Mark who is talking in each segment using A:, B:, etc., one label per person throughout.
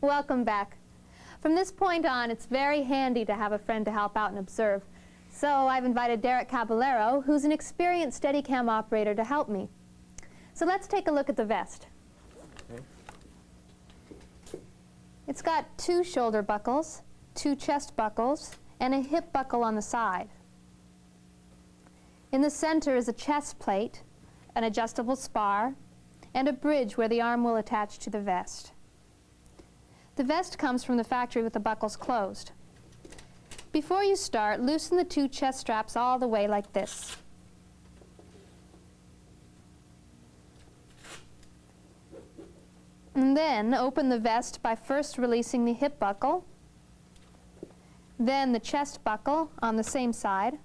A: Welcome back. From this point on, it's very handy to have a friend to help out and observe. So I've invited Derek Caballero, who's an experienced Steadicam operator, to help me. So let's take a look at the vest.
B: Okay.
A: It's got 2 shoulder buckles, 2 chest buckles, and a hip buckle on the side. In the center is a chest plate, an adjustable spar, and a bridge where the arm will attach to the vest. The vest comes from the factory with the buckles closed. Before you start, loosen the 2 chest straps all the way like this. And then open the vest by first releasing the hip buckle, then the chest buckle on the same side,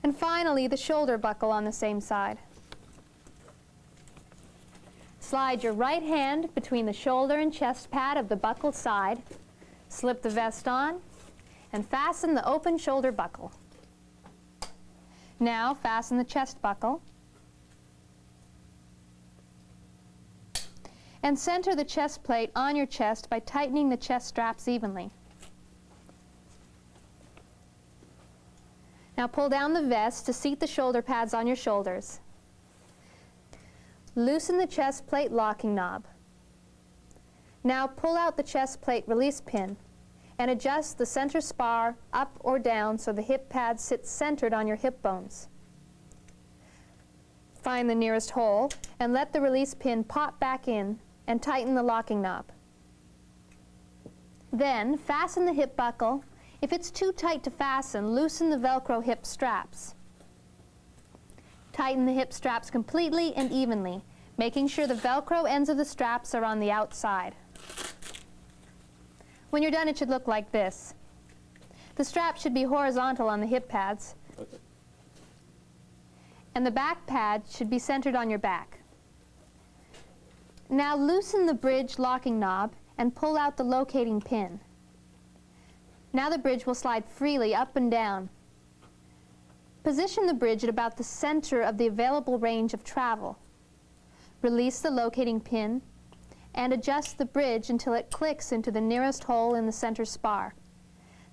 A: and finally the shoulder buckle on the same side. Slide your right hand between the shoulder and chest pad of the buckled side, slip the vest on, and fasten the open shoulder buckle. Now fasten the chest buckle, and center the chest plate on your chest by tightening the chest straps evenly. Now pull down the vest to seat the shoulder pads on your shoulders. Loosen the chest plate locking knob. Now pull out the chest plate release pin and adjust the center spar up or down so the hip pad sits centered on your hip bones. Find the nearest hole and let the release pin pop back in and tighten the locking knob. Then fasten the hip buckle. If it's too tight to fasten, loosen the Velcro hip straps. Tighten the hip straps completely and evenly, making sure the Velcro ends of the straps are on the outside. When you're done, it should look like this. The strap should be horizontal on the hip pads,
B: Okay.
A: and the back pad should be centered on your back. Now loosen the bridge locking knob and pull out the locating pin. Now the bridge will slide freely up and down. Position the bridge at about the center of the available range of travel. Release the locating pin and adjust the bridge until it clicks into the nearest hole in the center spar.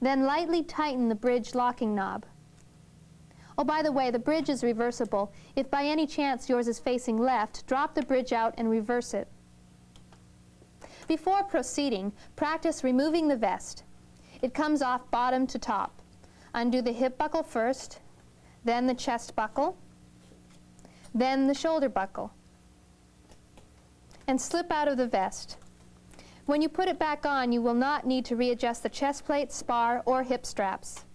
A: Then lightly tighten the bridge locking knob. Oh, by the way, the bridge is reversible. If by any chance yours is facing left, drop the bridge out and reverse it. Before proceeding, practice removing the vest. It comes off bottom to top. Undo the hip buckle first, then the chest buckle, then the shoulder buckle, and slip out of the vest. When you put it back on, you will not need to readjust the chest plate, spar, or hip straps.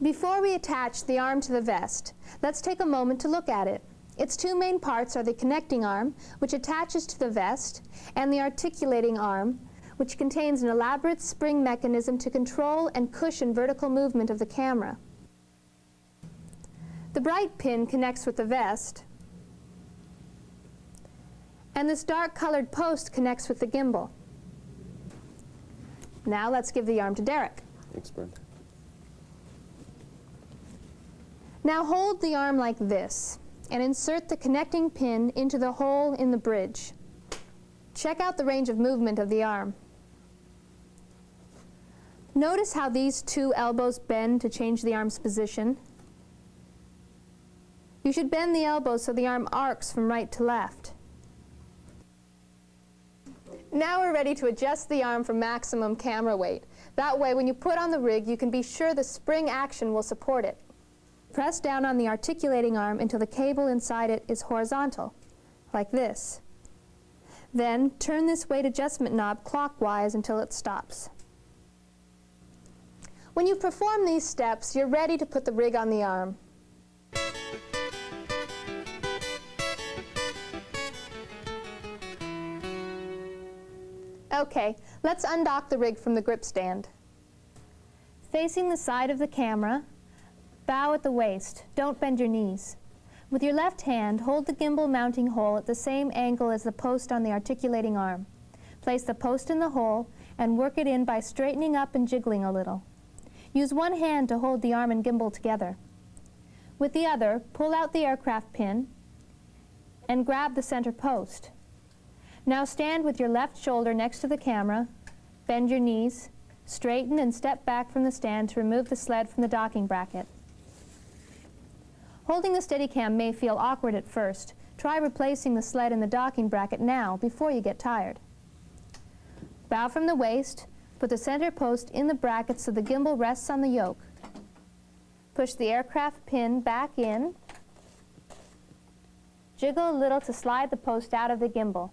A: Before we attach the arm to the vest, let's take a moment to look at it. Its 2 main parts are the connecting arm, which attaches to the vest, and the articulating arm, which contains an elaborate spring mechanism to control and cushion vertical movement of the camera. The bright pin connects with the vest, and this dark-colored post connects with the gimbal. Now let's give the arm to Derek.
B: Thanks, Brent.
A: Now hold the arm like this and insert the connecting pin into the hole in the bridge. Check out the range of movement of the arm. Notice how these 2 elbows bend to change the arm's position. You should bend the elbows so the arm arcs from right to left. Now we're ready to adjust the arm for maximum camera weight. That way, when you put on the rig, you can be sure the spring action will support it. Press down on the articulating arm until the cable inside it is horizontal, like this. Then turn this weight adjustment knob clockwise until it stops. When you perform these steps, you're ready to put the rig on the arm. Okay, let's undock the rig from the grip stand. Facing the side of the camera, bow at the waist. Don't bend your knees. With your left hand, hold the gimbal mounting hole at the same angle as the post on the articulating arm. Place the post in the hole and work it in by straightening up and jiggling a little. Use one hand to hold the arm and gimbal together. With the other, pull out the aircraft pin and grab the center post. Now stand with your left shoulder next to the camera, bend your knees, straighten and step back from the stand to remove the sled from the docking bracket. Holding the Steadicam may feel awkward at first. Try replacing the sled in the docking bracket now before you get tired. Bow from the waist, put the center post in the bracket so the gimbal rests on the yoke. Push the aircraft pin back in. Jiggle a little to slide the post out of the gimbal.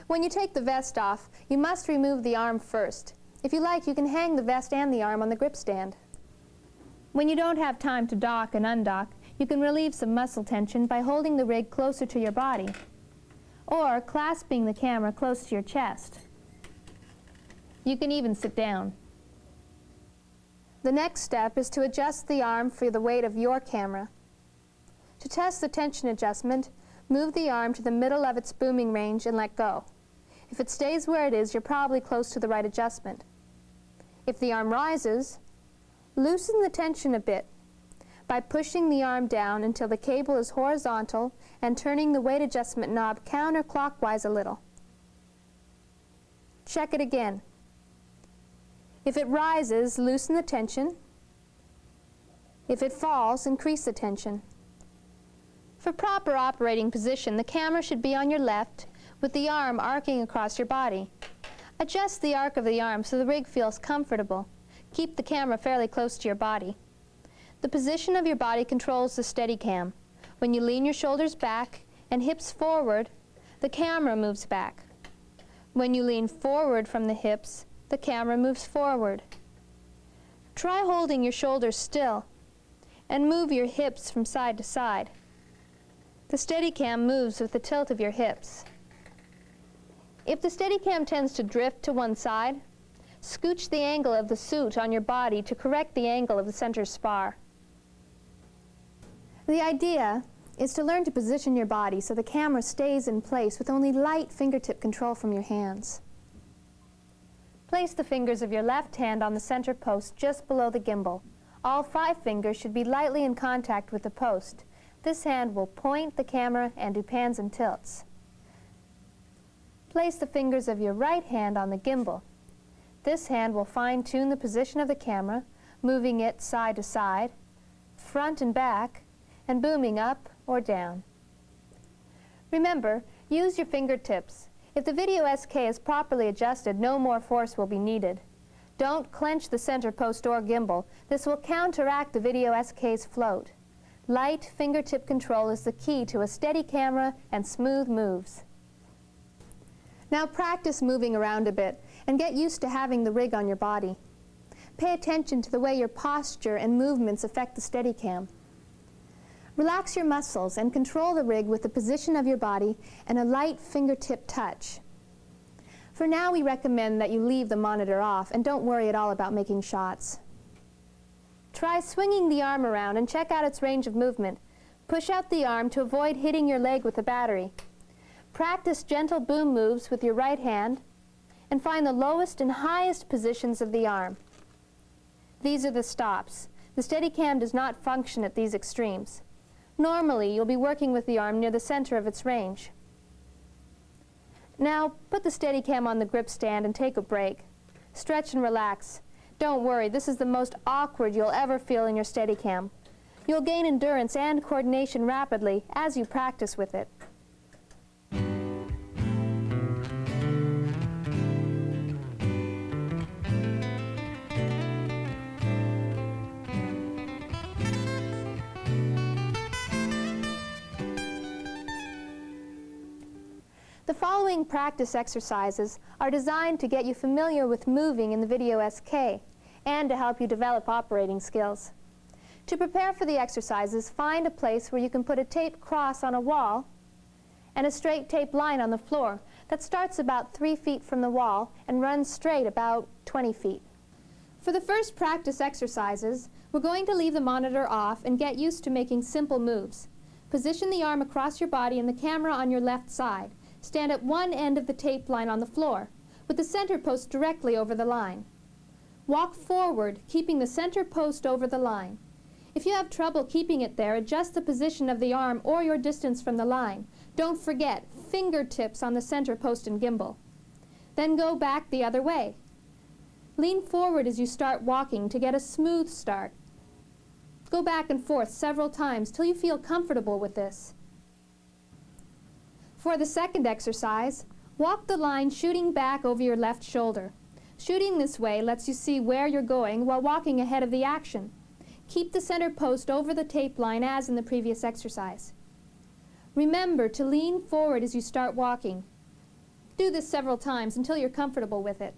A: When you take the vest off, you must remove the arm first. If you like, you can hang the vest and the arm on the grip stand. When you don't have time to dock and undock, you can relieve some muscle tension by holding the rig closer to your body, or clasping the camera close to your chest. You can even sit down. The next step is to adjust the arm for the weight of your camera. To test the tension adjustment, move the arm to the middle of its booming range and let go. If it stays where it is, you're probably close to the right adjustment. If the arm rises, loosen the tension a bit by pushing the arm down until the cable is horizontal and turning the weight adjustment knob counterclockwise a little. Check it again. If it rises, loosen the tension. If it falls, increase the tension. For proper operating position, the camera should be on your left with the arm arcing across your body. Adjust the arc of the arm so the rig feels comfortable. Keep the camera fairly close to your body. The position of your body controls the Steadicam. When you lean your shoulders back and hips forward, the camera moves back. When you lean forward from the hips, the camera moves forward. Try holding your shoulders still and move your hips from side to side. The Steadicam moves with the tilt of your hips. If the Steadicam tends to drift to one side, scooch the angle of the suit on your body to correct the angle of the center spar. The idea is to learn to position your body so the camera stays in place with only light fingertip control from your hands. Place the fingers of your left hand on the center post just below the gimbal. All 5 fingers should be lightly in contact with the post. This hand will point the camera and do pans and tilts. Place the fingers of your right hand on the gimbal. This hand will fine-tune the position of the camera, moving it side to side, front and back, and booming up or down. Remember, use your fingertips. If the video SK is properly adjusted, no more force will be needed. Don't clench the center post or gimbal. This will counteract the video SK's float. Light fingertip control is the key to a steady camera and smooth moves. Now practice moving around a bit and get used to having the rig on your body. Pay attention to the way your posture and movements affect the Steadicam. Relax your muscles and control the rig with the position of your body and a light fingertip touch. For now, we recommend that you leave the monitor off and don't worry at all about making shots. Try swinging the arm around and check out its range of movement. Push out the arm to avoid hitting your leg with the battery. Practice gentle boom moves with your right hand and find the lowest and highest positions of the arm. These are the stops. The Steadicam does not function at these extremes. Normally, you'll be working with the arm near the center of its range. Now, put the Steadicam on the grip stand and take a break. Stretch and relax. Don't worry, this is the most awkward you'll ever feel in your Steadicam. You'll gain endurance and coordination rapidly as you practice with it. The following practice exercises are designed to get you familiar with moving in the video SK and to help you develop operating skills. To prepare for the exercises, find a place where you can put a tape cross on a wall and a straight tape line on the floor that starts about 3 feet from the wall and runs straight about 20 feet. For the first practice exercises, we're going to leave the monitor off and get used to making simple moves. Position the arm across your body and the camera on your left side. Stand at one end of the tape line on the floor, with the center post directly over the line. Walk forward, keeping the center post over the line. If you have trouble keeping it there, adjust the position of the arm or your distance from the line. Don't forget, fingertips on the center post and gimbal. Then go back the other way. Lean forward as you start walking to get a smooth start. Go back and forth several times till you feel comfortable with this. For the second exercise, walk the line shooting back over your left shoulder. Shooting this way lets you see where you're going while walking ahead of the action. Keep the center post over the tape line as in the previous exercise. Remember to lean forward as you start walking. Do this several times until you're comfortable with it.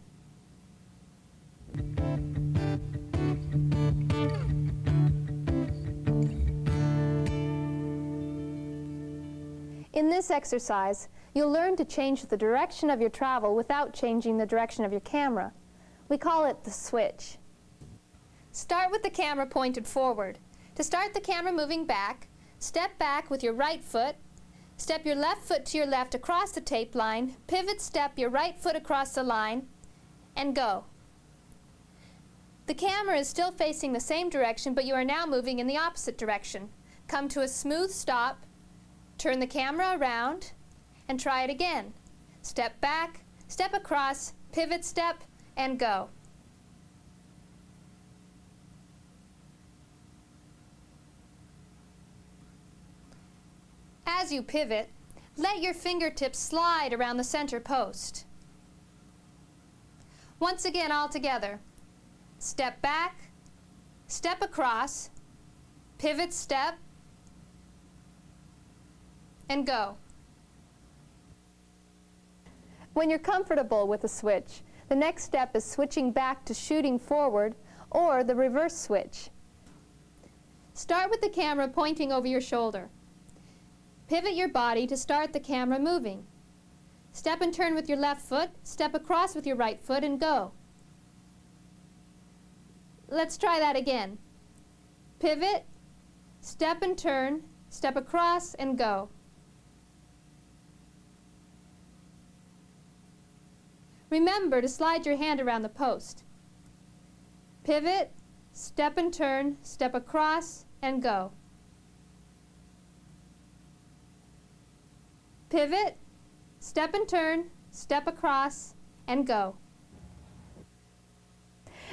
A: In this exercise, you'll learn to change the direction of your travel without changing the direction of your camera. We call it the switch. Start with the camera pointed forward. To start the camera moving back, step back with your right foot, step your left foot to your left across the tape line, pivot step your right foot across the line, and go. The camera is still facing the same direction, but you are now moving in the opposite direction. Come to a smooth stop, turn the camera around, and try it again. Step back, step across, pivot step, and go. As you pivot, let your fingertips slide around the center post. Once again, all together. Step back, step across, pivot step, and go. When you're comfortable with the switch, the next step is switching back to shooting forward or the reverse switch. Start with the camera pointing over your shoulder. Pivot your body to start the camera moving. Step and turn with your left foot, step across with your right foot, and go. Let's try that again. Pivot, step and turn, step across, and go. Remember to slide your hand around the post. Pivot, step and turn, step across, and go. Pivot, step and turn, step across, and go.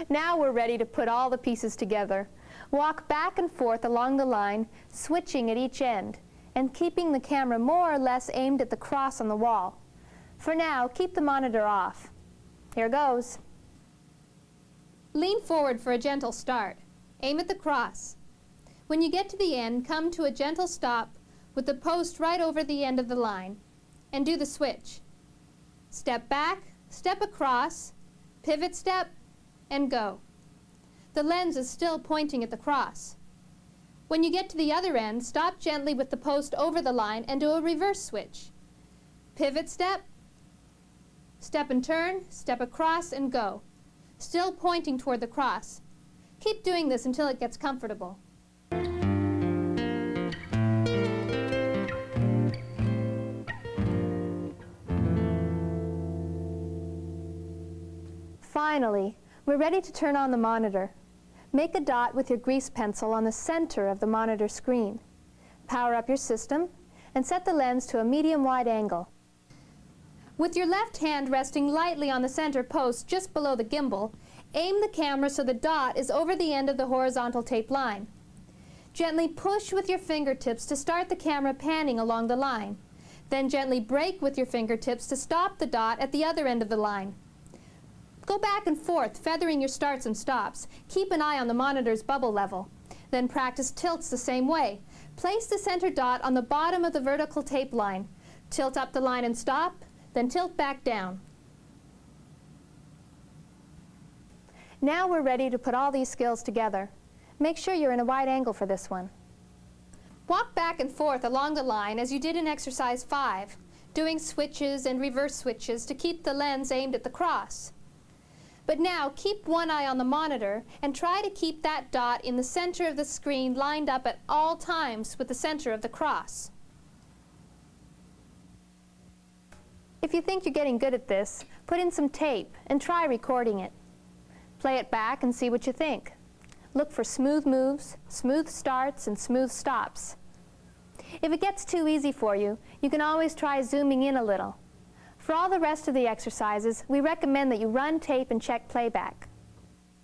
A: Now we're ready to put all the pieces together. Walk back and forth along the line, switching at each end, and keeping the camera more or less aimed at the cross on the wall. For now, keep the monitor off. Here goes. Lean forward for a gentle start. Aim at the cross. When you get to the end, come to a gentle stop with the post right over the end of the line, and do the switch. Step back, step across, pivot step, and go. The lens is still pointing at the cross. When you get to the other end, stop gently with the post over the line and do a reverse switch. Pivot step, step and turn, step across, and go. Still pointing toward the cross. Keep doing this until it gets comfortable. Finally, we're ready to turn on the monitor. Make a dot with your grease pencil on the center of the monitor screen. Power up your system and set the lens to a medium-wide angle. With your left hand resting lightly on the center post just below the gimbal, aim the camera so the dot is over the end of the horizontal tape line. Gently push with your fingertips to start the camera panning along the line. Then gently brake with your fingertips to stop the dot at the other end of the line. Go back and forth, feathering your starts and stops. Keep an eye on the monitor's bubble level. Then practice tilts the same way. Place the center dot on the bottom of the vertical tape line. Tilt up the line and stop, then tilt back down. Now we're ready to put all these skills together. Make sure you're in a wide angle for this one. Walk back and forth along the line as you did in exercise 5, doing switches and reverse switches to keep the lens aimed at the cross. But now keep one eye on the monitor and try to keep that dot in the center of the screen lined up at all times with the center of the cross. If you think you're getting good at this, put in some tape and try recording it. Play it back and see what you think. look for smooth moves, smooth starts, and smooth stops. If it gets too easy for you, you can always try zooming in a little. For all the rest of the exercises, we recommend that you run tape and check playback.